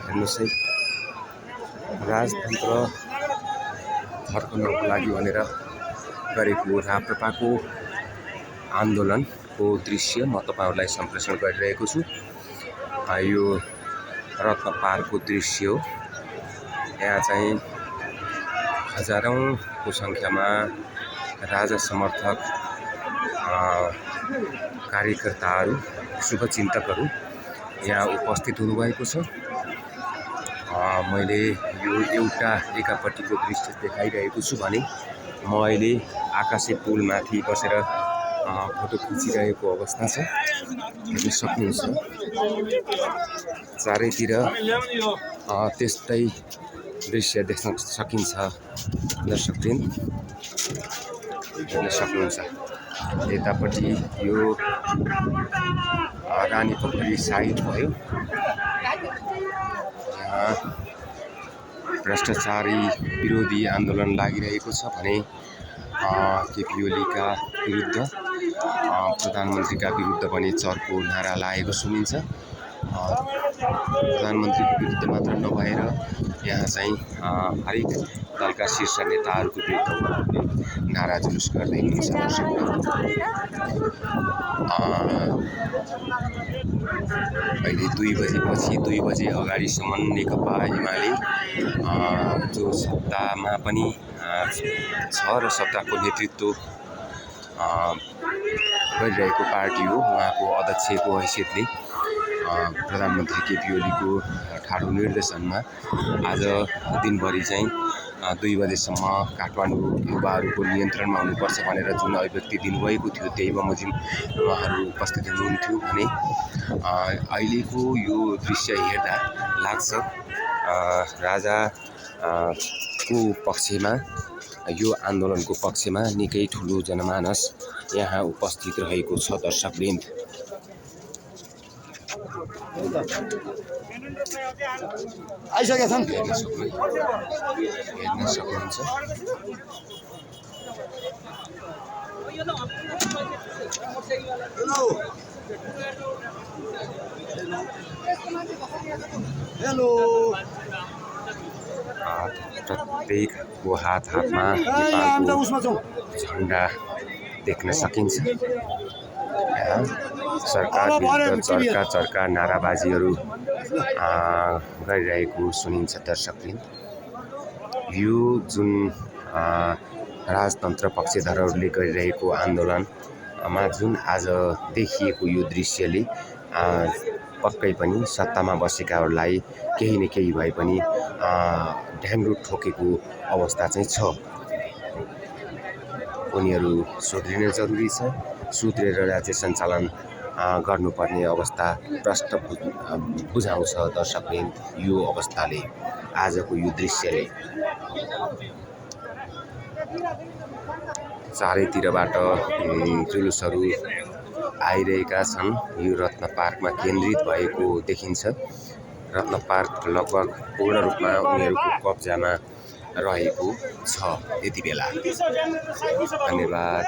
हेर्नुहोस् है, राजतन्त्र फर्कनको लागि भनेर गरेको राप्रपाको आन्दोलनको दृश्य म तपाईहरुलाई सम्प्रेषण गरिरहेको छु। यो रत्न पार्कको दृश्य हो। यहाँ चाहिँ हजारौंको संख्यामा राजा समर्थक, कार्यकर्ताहरू, शुभचिन्तकहरू यहाँ उपस्थित हुनुभएको छ। मैले यो एउटा एकापट्टिको दृश्य देखाइरहेको छु भने म अहिले आकाशे पुलमाथि बसेर फोटो खिचिरहेको अवस्था छ। हेर्न सक्नुहुन्छ चारैतिर त्यस्तै दृश्य देख्न सकिन्छ। दर्शकवृन्द हेर्न सक्नुहुन्छ यतापट्टि यो रानीपोखरी साइड भयो। यहाँ भ्रष्टाचारी विरोधी आन्दोलन लागिरहेको छ भने केपी ओलीका विरुद्ध, प्रधानमन्त्रीका विरुद्ध पनि चर्को नारा लागेको सुनिन्छ। प्रधानमन्त्रीको विरुद्ध मात्र नभएर यहाँ चाहिँ हरेक दलका शीर्ष नेताहरूको विरुद्ध नारा जुलुस गर्दै हुनुहुन्छ। अहिले 2 बजेपछि 2 बजे अगाडिसम्म नेकपा एमाले जो सत्तामा पनि छ र सत्ताको नेतृत्व गरिरहेको पार्टी हो, उहाँको अध्यक्षको हैसियतले प्रधानमन्त्री केपी ओलीको ठाडो निर्देशनमा आज दिनभरि चाहिँ 2 बजेसम्म काठमाडौँ युवाहरूको नियन्त्रणमा हुनुपर्छ भनेर जुन अभिव्यक्ति दिनुभएको थियो, त्यही बमोजिम उहाँहरू उपस्थित हुनुहुन्थ्यो भने अहिलेको यो दृश्य हेर्दा लाग्छ राजाको पक्षमा, यो आन्दोलनको पक्षमा निकै ठुलो जनमानस यहाँ उपस्थित रहेको छ। दर्शकवृन्द आइसकेका छन्, हेर्न सक्नुहुन्छ। हेलो प्रत्येकको हातमा नेपालको झन्डा देख्न सकिन्छ। यहाँ सरकार विरुद्ध चर्का नाराबाजीहरू गरिरहेको सुनिन्छ। दर्शकवृन्द यो जुन राजतन्त्र पक्षधरहरूले गरिरहेको आन्दोलनमा जुन आज देखिएको यो दृश्यले पक्कै पनि सत्तामा बसेकाहरूलाई केही न केही भए पनि ढ्याङ्ग्रो ठोकेको अवस्था चाहिँ छ। उनीहरू सुध्रिन जरुरी छ। सुध्रेर राज्य सञ्चालन गर्नुपर्ने अवस्था प्रष्ट बुझाउँछ। दर्शकवृन्द यो अवस्थाले, आजको यो दृश्यले चारैतिरबाट जुलुसहरू आइरहेका छन्। यो रत्न पार्कमा केन्द्रित भएको देखिन्छ। रत्न पार्क लगभग पूर्ण रूपमा उनीहरूको कब्जामा रहेको छ यति बेला। धन्यवाद।